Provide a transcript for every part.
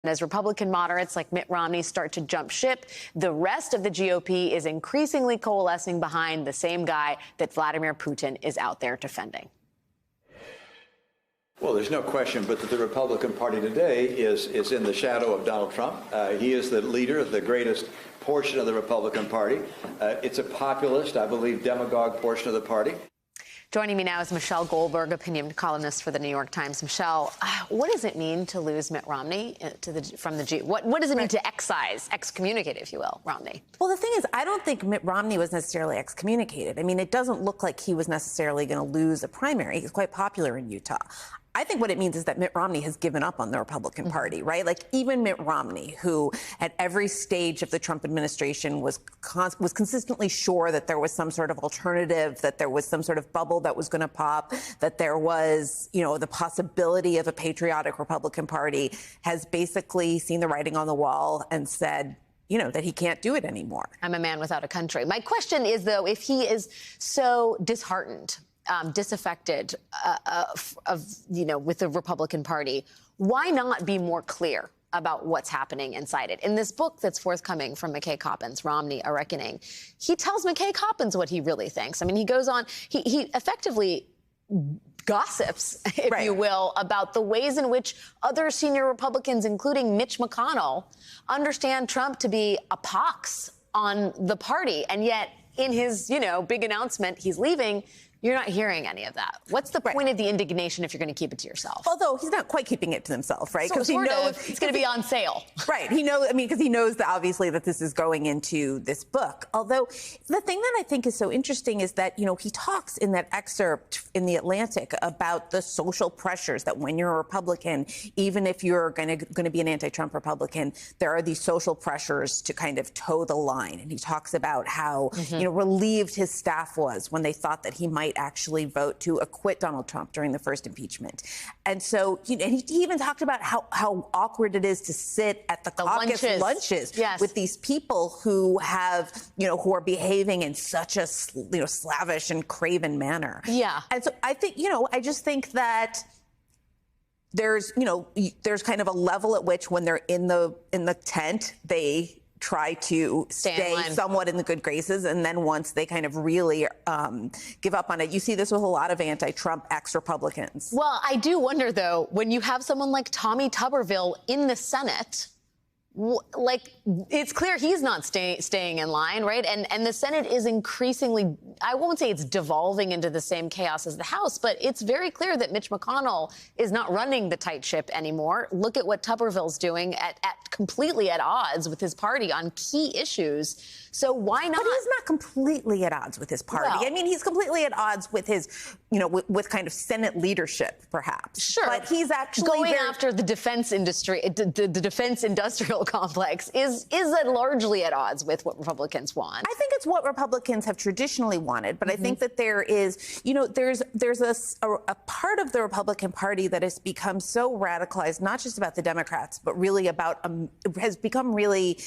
As Republican moderates like Mitt Romney start to jump ship, the rest of the GOP is increasingly coalescing behind the same guy that Vladimir Putin is out there defending. Well, there's no question but that the Republican Party today is in the shadow of Donald Trump. He is the leader of the greatest portion of the Republican Party. It's a populist, I believe, demagogue portion of the party. Joining me now is Michelle Goldberg, opinion columnist for the New York Times. Michelle, what does it mean to lose Mitt Romney from the G? What does it mean to excommunicate, if you will, Romney? Well, the thing is, I don't think Mitt Romney was necessarily excommunicated. I mean, it doesn't look like he was necessarily going to lose a primary. He's quite popular in Utah. I think what it means is that Mitt Romney has given up on the Republican Party, right? Like even Mitt Romney, who at every stage of the Trump administration was consistently sure that there was some sort of alternative, that there was some sort of bubble that was going to pop, that there was, the possibility of a patriotic Republican Party, has basically seen the writing on the wall and said, that he can't do it anymore. I'm a man without a country. My question is, though, if he is so disheartened, disaffected with the Republican Party, why not be more clear about what's happening inside it? In this book that's forthcoming from McKay Coppins, Romney, A Reckoning, he tells McKay Coppins what he really thinks. I mean, he goes on, he effectively gossips, if you will, about the ways in which other senior Republicans, including Mitch McConnell, understand Trump to be a pox on the party. And yet, in his, big announcement, he's leaving. You're not hearing any of that. What's the point of the indignation if you're going to keep it to yourself? Although he's not quite keeping it to himself, right? Because he knows it's going to be on sale. Right. Because he knows that obviously that this is going into this book. Although the thing that I think is so interesting is that, he talks in that excerpt in The Atlantic about the social pressures that when you're a Republican, even if you're going to be an anti-Trump Republican, there are these social pressures to kind of toe the line. And he talks about how, relieved his staff was when they thought that he might actually vote to acquit Donald Trump during the first impeachment. And so, and he even talked about how awkward it is to sit at the caucus lunches with these people who have, who are behaving in such a, slavish and craven manner. Yeah. And so I think, I just think that there's kind of a level at which when they're in the tent, they try to stay somewhat in the good graces. And then once they kind of really give up on it, you see this with a lot of anti-Trump ex-Republicans. Well, I do wonder, though, when you have someone like Tommy Tuberville in the Senate, it's clear he's not staying in line, right? And the Senate is increasingly, I won't say it's devolving into the same chaos as the House, but it's very clear that Mitch McConnell is not running the tight ship anymore. Look at what Tuberville's doing at completely at odds with his party on key issues. So why not? But he's not completely at odds with his party. Well, I mean, he's completely at odds with his, with kind of Senate leadership, perhaps. Sure. But he's actually going after the defense industry, the defense industrial complex is largely at odds with what Republicans want. I think it's what Republicans have traditionally wanted, but I think that there is, there's a part of the Republican Party that has become so radicalized, not just about the Democrats, but really about, has become really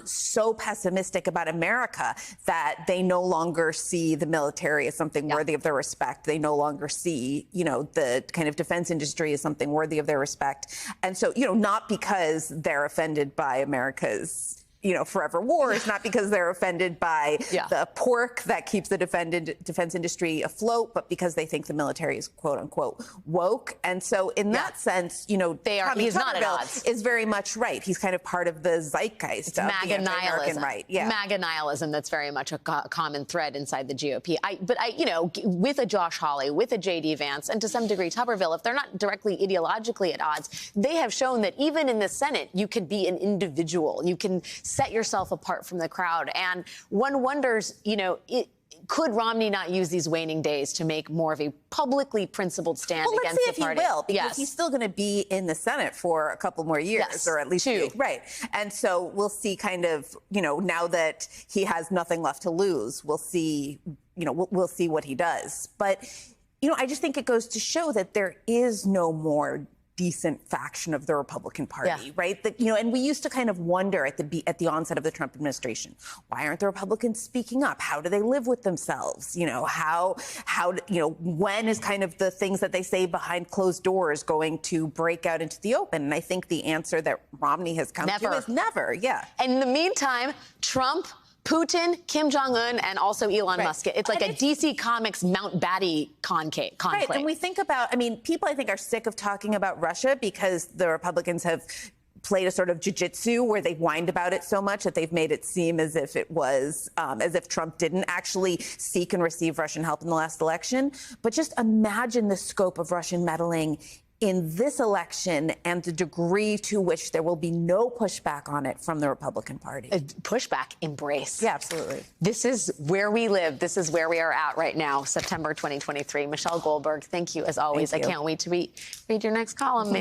so pessimistic about America that they no longer see the military as something worthy of their respect. They no longer see, the kind of defense industry as something worthy of their respect. And so, not because they're offended by America's forever wars, not because they're offended by the pork that keeps the defense industry afloat, but because they think the military is quote unquote woke. And so in that sense, he's not at odds. Is very much right. He's kind of part of the zeitgeist of MAGA the anti-American right. Yeah. MAGA nihilism that's very much a common thread inside the GOP. But with a Josh Hawley, with a J.D. Vance, and to some degree Tuberville, if they're not directly ideologically at odds, they have shown that even in the Senate, you could be an individual. You can set yourself apart from the crowd. And one wonders, could Romney not use these waning days to make more of a publicly principled stand against the party? Let's see if he will, because he's still going to be in the Senate for a couple more years, or at least two. Right. And so we'll see kind of, now that he has nothing left to lose, we'll see, we'll see what he does. But, I just think it goes to show that there is no more decent faction of the Republican Party, Yeah. right? That, you know, and we used to kind of wonder at the onset of the Trump administration, why aren't the Republicans speaking up? How do they live with themselves? You know, when is kind of the things that they say behind closed doors going to break out into the open? And I think the answer that Romney has come to is never. Yeah. And in the meantime, Trump, Putin, Kim Jong-un, and also Elon Musk. It's like a DC Comics Mount Batty conclave. Right, and we think about, I mean, people I think are sick of talking about Russia because the Republicans have played a sort of jiu-jitsu where they've whined about it so much that they've made it seem as if it was, as if Trump didn't actually seek and receive Russian help in the last election. But just imagine the scope of Russian meddling in this election and the degree to which there will be no pushback on it from the Republican Party. Pushback, embrace. Yeah, absolutely. This is where we live. This is where we are at right now, September 2023. Michelle Goldberg, thank you as always. Thank you. I can't wait to read your next column.